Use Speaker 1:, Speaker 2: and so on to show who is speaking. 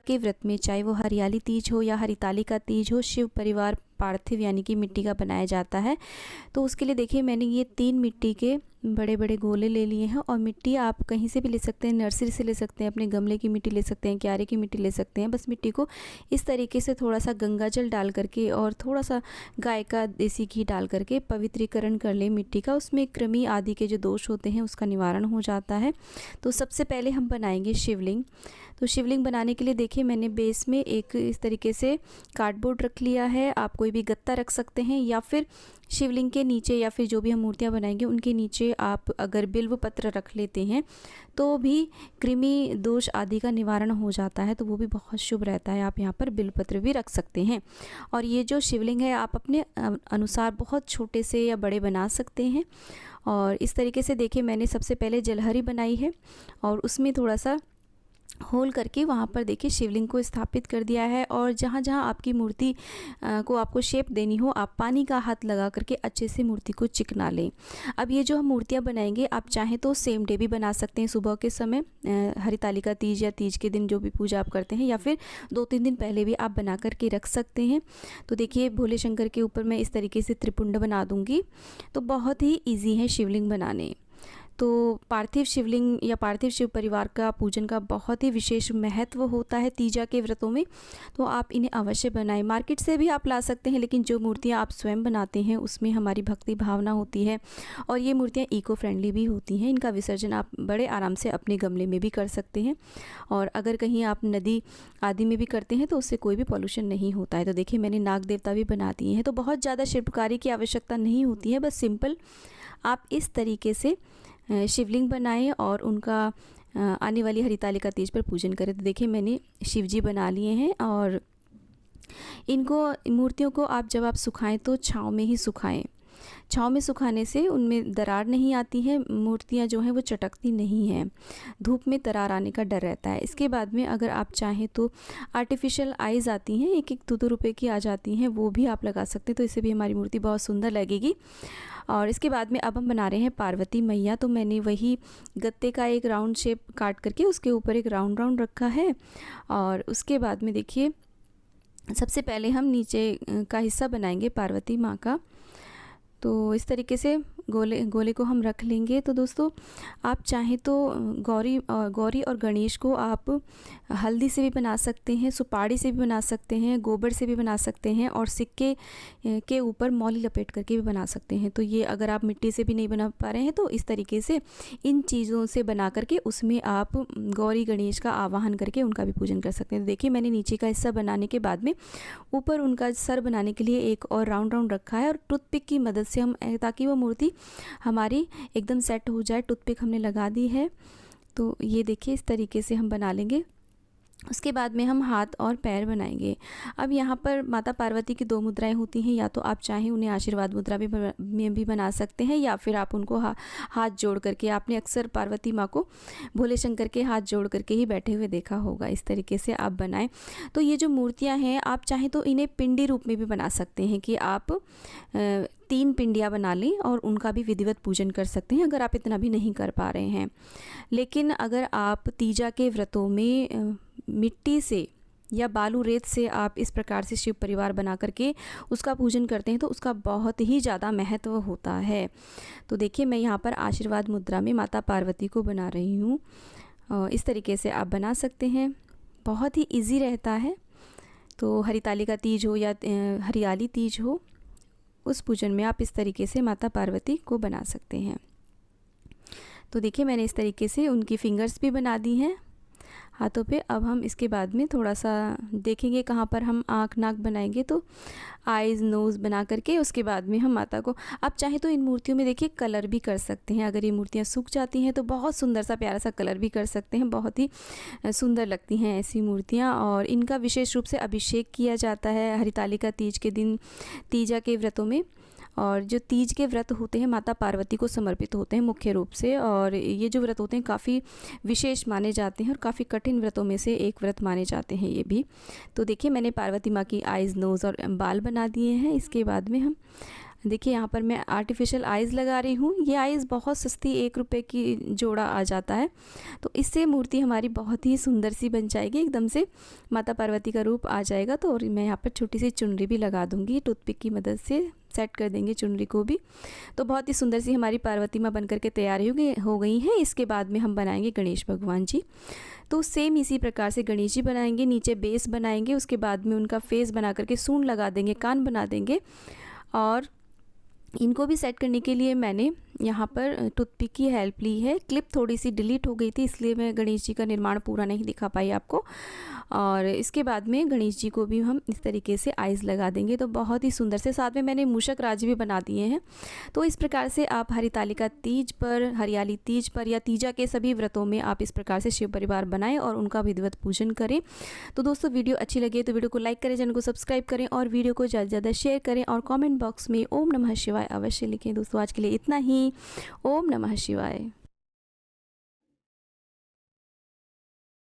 Speaker 1: के व्रत में, चाहे वो हरियाली तीज हो या हरितालिका तीज हो, शिव परिवार पार्थिव यानी कि मिट्टी का बनाया जाता है। तो उसके लिए देखिए मैंने ये 3 मिट्टी के बड़े बड़े गोले ले लिए हैं। और मिट्टी आप कहीं से भी ले सकते हैं, नर्सरी से ले सकते हैं, अपने गमले की मिट्टी ले सकते हैं, क्यारे की मिट्टी ले सकते हैं। बस मिट्टी को इस तरीके से थोड़ा सा गंगा जल डाल करके और थोड़ा सा गाय का देसी घी डाल करके पवित्रीकरण कर लें मिट्टी का। उसमें कृमि आदि के जो दोष होते हैं उसका निवारण हो जाता है। तो सबसे पहले हम बनाएंगे शिवलिंग। तो शिवलिंग बनाने के लिए देखिए मैंने बेस में एक इस तरीके से कार्डबोर्ड रख लिया है। आप कोई भी गत्ता रख सकते हैं, या फिर शिवलिंग के नीचे या फिर जो भी हम मूर्तियां बनाएंगे उनके नीचे आप अगर बिल्व पत्र रख लेते हैं तो भी कृमि दोष आदि का निवारण हो जाता है, तो वो भी बहुत शुभ रहता है। आप यहाँ पर बिल्व पत्र भी रख सकते हैं। और ये जो शिवलिंग है आप अपने अनुसार बहुत छोटे से या बड़े बना सकते हैं। और इस तरीके से देखिए मैंने सबसे पहले जलहरी बनाई है और उसमें थोड़ा सा होल करके वहाँ पर देखिए शिवलिंग को स्थापित कर दिया है। और जहाँ जहाँ आपकी मूर्ति को आपको शेप देनी हो, आप पानी का हाथ लगा करके अच्छे से मूर्ति को चिकना लें। अब ये जो हम मूर्तियाँ बनाएंगे, आप चाहें तो सेम डे भी बना सकते हैं, सुबह के समय हरितालिका तीज या तीज के दिन जो भी पूजा आप करते हैं, या फिर 2-3 दिन पहले भी आप बना करके रख सकते हैं। तो देखिए भोले शंकर के ऊपर मैं इस तरीके से त्रिपुंड बना दूँगी। तो बहुत ही ईजी है शिवलिंग बनाने। तो पार्थिव शिवलिंग या पार्थिव शिव परिवार का पूजन का बहुत ही विशेष महत्व होता है तीजा के व्रतों में। तो आप इन्हें अवश्य बनाएं। मार्केट से भी आप ला सकते हैं, लेकिन जो मूर्तियां आप स्वयं बनाते हैं उसमें हमारी भक्ति भावना होती है। और ये मूर्तियां इको फ्रेंडली भी होती हैं। इनका विसर्जन आप बड़े आराम से अपने गमले में भी कर सकते हैं। और अगर कहीं आप नदी आदि में भी करते हैं तो उससे कोई भी पॉल्यूशन नहीं होता है। तो देखिए मैंने नाग देवता भी बना दिए हैं। तो बहुत ज़्यादा शिल्पकारी की आवश्यकता नहीं होती है, बस सिंपल आप इस तरीके से शिवलिंग बनाएं और उनका आने वाली हरितालिका तीज पर पूजन करें। तो देखिए मैंने शिव जी बना लिए हैं। और इनको मूर्तियों को आप जब आप सुखाएं तो छाँव में ही सुखाएं। छाँव में सुखाने से उनमें दरार नहीं आती है, मूर्तियाँ जो हैं वो चटकती नहीं हैं, धूप में दरार आने का डर रहता है। इसके बाद में अगर आप चाहें तो आर्टिफिशियल आइज़ आती हैं, 1-2 रुपए की आ जाती हैं, वो भी आप लगा सकते हैं। तो इससे भी हमारी मूर्ति बहुत सुंदर लगेगी। और इसके बाद में अब हम बना रहे हैं पार्वती मैया। तो मैंने वही गत्ते का एक राउंड शेप काट करके उसके ऊपर एक राउंड रखा है। और उसके बाद में देखिए सबसे पहले हम नीचे का हिस्सा बनाएंगे पार्वती माँ का। तो इस तरीके से गोले को हम रख लेंगे। तो दोस्तों आप चाहें तो गौरी और गणेश को आप हल्दी से भी बना सकते हैं, सुपारी से भी बना सकते हैं, गोबर से भी बना सकते हैं, और सिक्के के ऊपर मौली लपेट करके भी बना सकते हैं। तो ये अगर आप मिट्टी से भी नहीं बना पा रहे हैं तो इस तरीके से इन चीज़ों से बना करके उसमें आप गौरी गणेश का आवाहन करके उनका भी पूजन कर सकते हैं। तो देखिए मैंने नीचे का हिस्सा बनाने के बाद में ऊपर उनका सर बनाने के लिए एक और राउंड रखा है। और टूथपिक की मदद से हम, ताकि वो मूर्ति हमारी एकदम सेट हो जाए, टूथपिक हमने लगा दी है। तो ये देखिए इस तरीके से हम बना लेंगे। उसके बाद में हम हाथ और पैर बनाएंगे। अब यहाँ पर माता पार्वती की 2 मुद्राएं होती हैं, या तो आप चाहें उन्हें आशीर्वाद मुद्रा में भी बना सकते हैं, या फिर आप उनको हाथ जोड़ करके, आपने अक्सर पार्वती माँ को भोले शंकर के हाथ जोड़ करके ही बैठे हुए देखा होगा, इस तरीके से आप बनाएं। तो ये जो मूर्तियाँ हैं आप चाहें तो इन्हें पिंडी रूप में भी बना सकते हैं, कि आप 3 पिंडियाँ बना लें और उनका भी विधिवत पूजन कर सकते हैं, अगर आप इतना भी नहीं कर पा रहे हैं। लेकिन अगर आप तीजा के व्रतों में मिट्टी से या बालू रेत से आप इस प्रकार से शिव परिवार बना करके उसका पूजन करते हैं तो उसका बहुत ही ज़्यादा महत्व होता है। तो देखिए मैं यहाँ पर आशीर्वाद मुद्रा में माता पार्वती को बना रही हूँ। इस तरीके से आप बना सकते हैं, बहुत ही इजी रहता है। तो हरितालिका तीज हो या हरियाली तीज हो, उस पूजन में आप इस तरीके से माता पार्वती को बना सकते हैं। तो देखिए मैंने इस तरीके से उनकी फिंगर्स भी बना दी हैं हाथों पे। अब हम इसके बाद में थोड़ा सा देखेंगे कहाँ पर हम आँख नाक बनाएंगे। तो आइज़ नोज़ बना करके उसके बाद में हम माता को, आप चाहें तो इन मूर्तियों में देखिए कलर भी कर सकते हैं। अगर ये मूर्तियाँ सूख जाती हैं तो बहुत सुंदर सा प्यारा सा कलर भी कर सकते हैं, बहुत ही सुंदर लगती हैं ऐसी मूर्तियाँ। और इनका विशेष रूप से अभिषेक किया जाता है हरितालिका तीज के दिन, तीजा के व्रतों में। और जो तीज के व्रत होते हैं माता पार्वती को समर्पित होते हैं मुख्य रूप से। और ये जो व्रत होते हैं काफ़ी विशेष माने जाते हैं और काफ़ी कठिन व्रतों में से एक व्रत माने जाते हैं ये भी। तो देखिए मैंने पार्वती माँ की आइज़ नोज़ और बाल बना दिए हैं। इसके बाद में हम देखिए यहाँ पर मैं आर्टिफिशियल आइज़ लगा रही हूँ। ये आइज़ बहुत सस्ती 1 रुपये की जोड़ा आ जाता है। तो इससे मूर्ति हमारी बहुत ही सुंदर सी बन जाएगी, एकदम से माता पार्वती का रूप आ जाएगा। तो और मैं यहाँ पर छोटी सी चुनरी भी लगा दूँगी, टूथपिक की मदद से सेट कर देंगे चुनरी को भी। तो बहुत ही सुंदर सी हमारी पार्वती माँ बनकर के तैयार हो गई हैं। इसके बाद में हम बनाएंगे गणेश भगवान जी। तो सेम इसी प्रकार से गणेश जी बनाएंगे, नीचे बेस बनाएंगे, उसके बाद में उनका फेस बना करके सूंड लगा देंगे, कान बना देंगे। और इनको भी सेट करने के लिए मैंने यहाँ पर टूथपिक की हेल्प ली है। क्लिप थोड़ी सी डिलीट हो गई थी, इसलिए मैं गणेश जी का निर्माण पूरा नहीं दिखा पाई आपको। और इसके बाद में गणेश जी को भी हम इस तरीके से आइज़ लगा देंगे, तो बहुत ही सुंदर से। साथ में मैंने मूषक राज भी बना दिए हैं। तो इस प्रकार से आप हरितालिका तीज पर, हरियाली तीज पर या तीजा के सभी व्रतों में आप इस प्रकार से शिव परिवार बनाएं और उनका विधिवत पूजन करें। तो दोस्तों वीडियो अच्छी लगे तो वीडियो को लाइक करें, चैनल को सब्सक्राइब करें और वीडियो को ज़्यादा से ज़्यादा शेयर करें और कमेंट बॉक्स में ओम नमः शिवाय अवश्य लिखें। दोस्तों आज के लिए इतना ही। ओम नमः शिवाय।